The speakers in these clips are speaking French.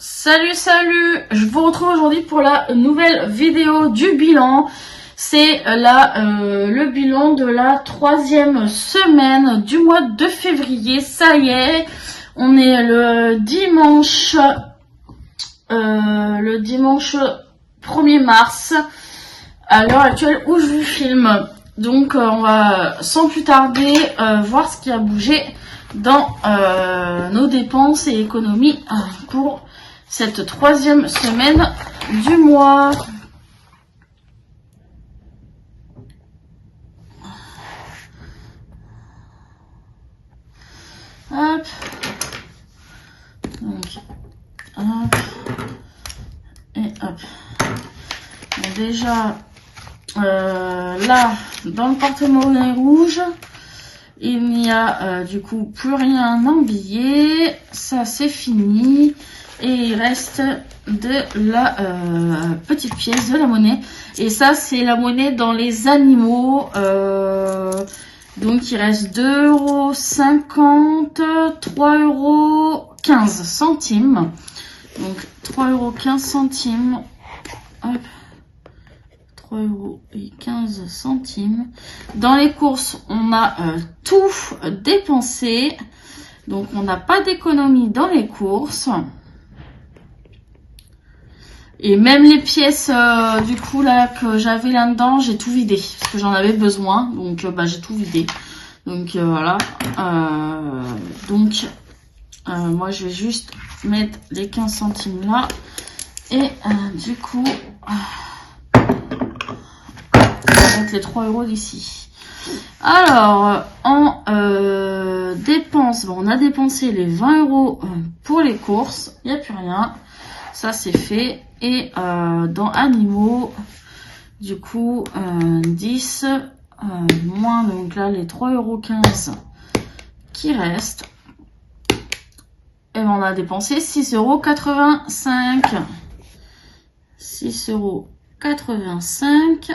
Salut, je vous retrouve aujourd'hui pour la nouvelle vidéo du bilan. C'est le bilan de la 3e semaine du mois de février. Ça y est, on est le dimanche 1er mars à l'heure actuelle où je vous filme. Donc on va sans plus tarder voir ce qui a bougé dans nos dépenses et économies pour cette 3e semaine du mois. Hop. Donc, hop. Et hop. Bon, déjà, là, dans le porte-monnaie rouge, il n'y a du coup plus rien en billets. Ça, c'est fini. Et il reste de la petite pièce, de la monnaie. Et ça, c'est la monnaie dans les animaux. Donc, il reste 2,50 €, 3,15 €. Donc, 3,15 €. Hop. 3,15 €. Dans les courses, on a tout dépensé. Donc, on n'a pas d'économie dans les courses. Et même les pièces du coup là que j'avais là-dedans, j'ai tout vidé parce que j'en avais besoin. Donc j'ai tout vidé. Donc voilà. Moi je vais juste mettre les 15 centimes là. Et du coup, on va mettre les 3 € d'ici. Alors, en dépenses, bon, on a dépensé les 20 € pour les courses. Il n'y a plus rien. Ça, c'est fait. Et dans animaux, du coup, 10 moins, donc là, les 3,15 € qui restent. Et on a dépensé 6,85 €. 6,85 €.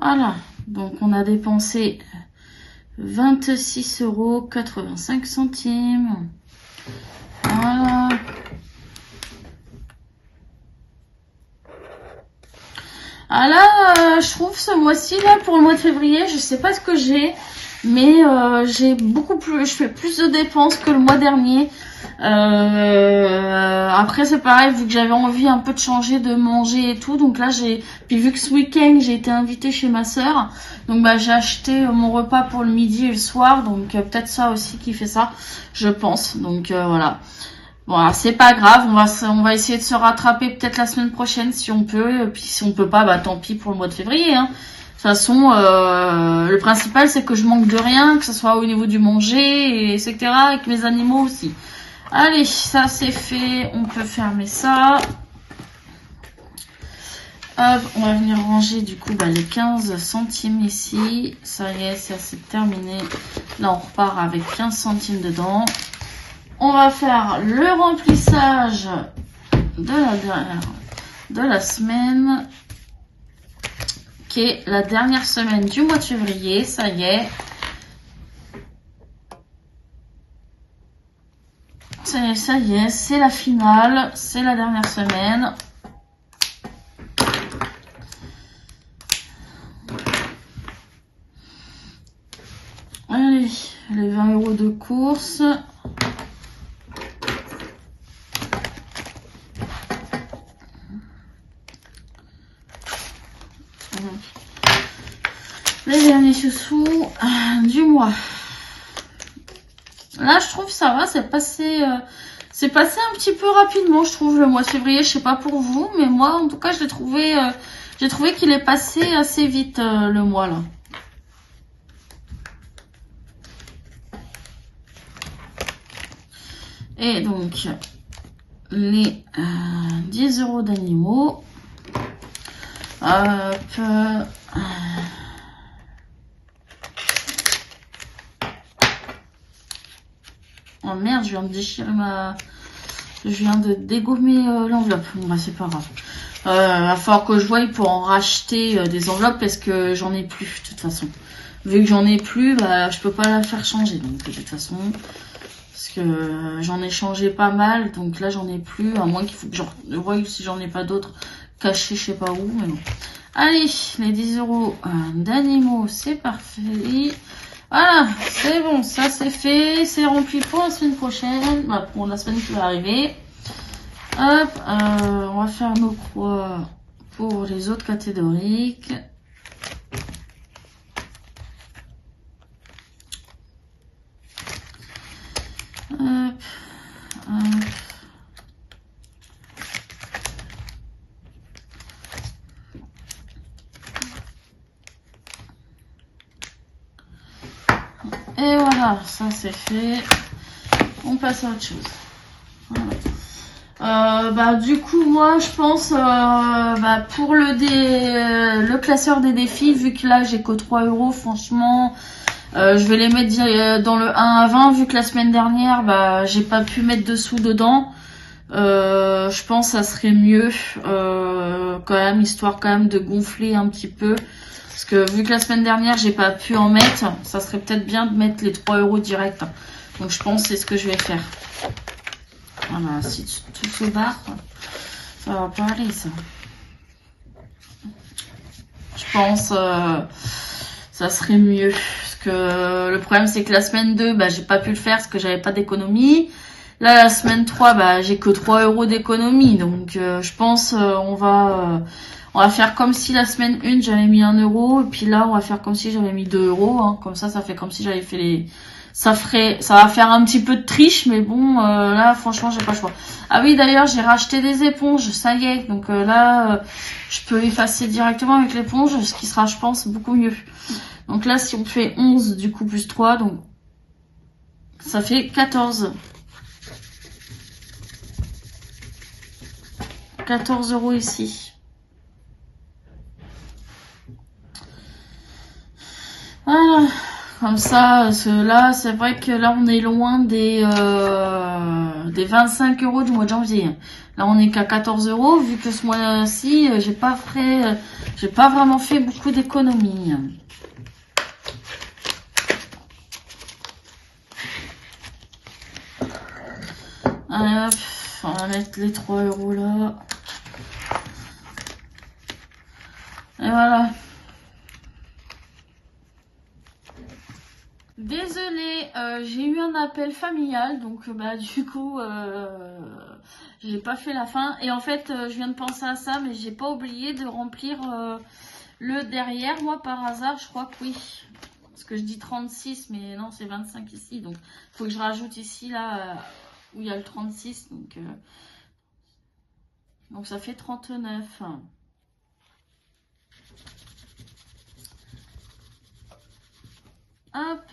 Voilà. Donc, on a dépensé 26,85 €. Voilà. Ah là, je trouve ce mois-ci là pour le mois de février, je sais pas ce que j'ai, mais j'ai beaucoup plus, je fais plus de dépenses que le mois dernier. Après c'est pareil, vu que j'avais envie un peu de changer, de manger et tout, donc là puis vu que ce week-end j'ai été invitée chez ma sœur, donc j'ai acheté mon repas pour le midi et le soir, donc peut-être ça aussi qui fait ça, je pense. Donc voilà. Bon, c'est pas grave, on va essayer de se rattraper peut-être la semaine prochaine si on peut, et puis si on peut pas, tant pis pour le mois de février. De toute façon, le principal c'est que je manque de rien, que ce soit au niveau du manger, etc. avec mes animaux aussi. Allez, ça c'est fait, on peut fermer ça. Hop, on va venir ranger du coup les 15 centimes ici. Ça y est, ça c'est terminé. Là on repart avec 15 centimes dedans. On va faire le remplissage de la semaine, qui est la dernière semaine du mois de février. Ça y est. Ça y est, c'est la finale, c'est la dernière semaine. Allez, les 20 € de course. Les derniers sous du mois. Là, je trouve ça va, c'est passé un petit peu rapidement, je trouve, le mois de février. Je sais pas pour vous, mais moi, en tout cas, j'ai trouvé qu'il est passé assez vite le mois là. Et donc, les 10 € d'animaux. Hop. Oh merde, je viens de déchirer je viens de dégommer l'enveloppe. Bon c'est pas grave. Va falloir que je voie pour en racheter des enveloppes parce que j'en ai plus de toute façon. Vu que j'en ai plus, je peux pas la faire changer. Donc de toute façon, parce que j'en ai changé pas mal, donc là j'en ai plus, à moins qu'il faut que je voie si j'en ai pas d'autres cachés je sais pas où, mais bon. Allez, les 10 € d'animaux, c'est parfait. Voilà, c'est bon, ça c'est fait, c'est rempli pour la semaine prochaine, bah, pour la semaine qui va arriver. Hop, on va faire nos croix pour les autres catégoriques. Hop, hop. Et voilà, ça c'est fait. On passe à autre chose. Voilà. Bah du coup moi je pense bah, pour le classeur des défis, vu que là j'ai que 3 €, franchement je vais les mettre dans le 1 à 20, vu que la semaine dernière bah j'ai pas pu mettre de sous dedans. Je pense que ça serait mieux quand même, histoire quand même de gonfler un petit peu, parce que vu que la semaine dernière j'ai pas pu en mettre, ça serait peut-être bien de mettre les 3 € direct. Donc je pense que c'est ce que je vais faire. Voilà, si tout se barre, ça va pas aller ça. Je pense ça serait mieux, parce que le problème c'est que la semaine 2 bah j'ai pas pu le faire parce que j'avais pas d'économie. Là la semaine 3 bah j'ai que 3 € d'économie, donc je pense on va faire comme si la semaine 1 j'avais mis 1 €, et puis là on va faire comme si j'avais mis 2 €, hein. Comme ça fait comme si j'avais fait les... Ça va faire un petit peu de triche, mais bon, là, franchement, j'ai pas le choix. Ah oui, d'ailleurs, j'ai racheté des éponges, ça y est. Donc là, je peux effacer directement avec l'éponge, ce qui sera, je pense, beaucoup mieux. Donc là, si on fait 11, du coup, plus 3, donc ça fait 14. 14 € ici. Voilà. Comme ça, là, c'est vrai que là, on est loin des 25 € du mois de janvier. Là, on est qu'à 14 €, vu que ce mois-ci, j'ai pas vraiment fait beaucoup d'économies. Hop, on va mettre les 3 € là. Et voilà. Désolée, j'ai eu un appel familial, donc bah du coup j'ai pas fait la fin. Et en fait je viens de penser à ça, mais j'ai pas oublié de remplir le derrière. Moi par hasard je crois que oui, parce que je dis 36 mais non c'est 25 ici, donc faut que je rajoute ici là où il y a le 36, donc ça fait 39. Hop,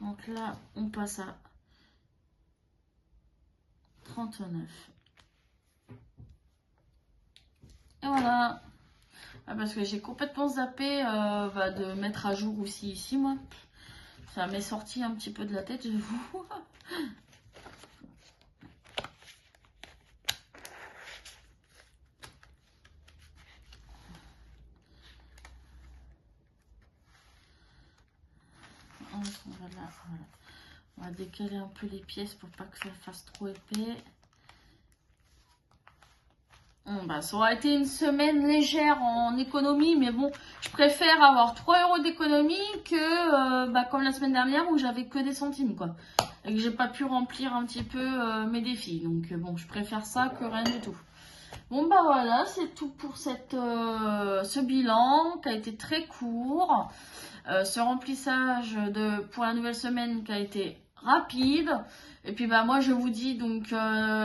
donc là on passe à 39. Et voilà. Ah, parce que j'ai complètement zappé de mettre à jour aussi ici, moi. Ça m'est sorti un petit peu de la tête, j'avoue. Voilà. On va décaler un peu les pièces pour pas que ça fasse trop épais. Bon, bah, ça aurait été une semaine légère en économie, mais bon, je préfère avoir 3 € d'économie que comme la semaine dernière où j'avais que des centimes, quoi. Et que j'ai pas pu remplir un petit peu mes défis. Donc bon, je préfère ça que rien du tout. Bon bah voilà, c'est tout pour ce bilan qui a été très court. Ce remplissage pour la nouvelle semaine qui a été rapide. Et puis bah moi je vous dis donc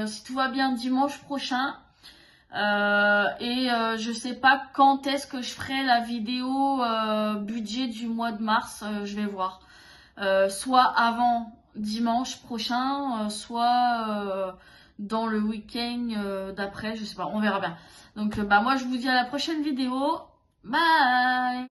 si tout va bien dimanche prochain. Je sais pas quand est-ce que je ferai la vidéo budget du mois de mars, je vais voir. Soit avant dimanche prochain, soit dans le week-end d'après, je sais pas, on verra bien. Donc bah moi je vous dis à la prochaine vidéo. Bye!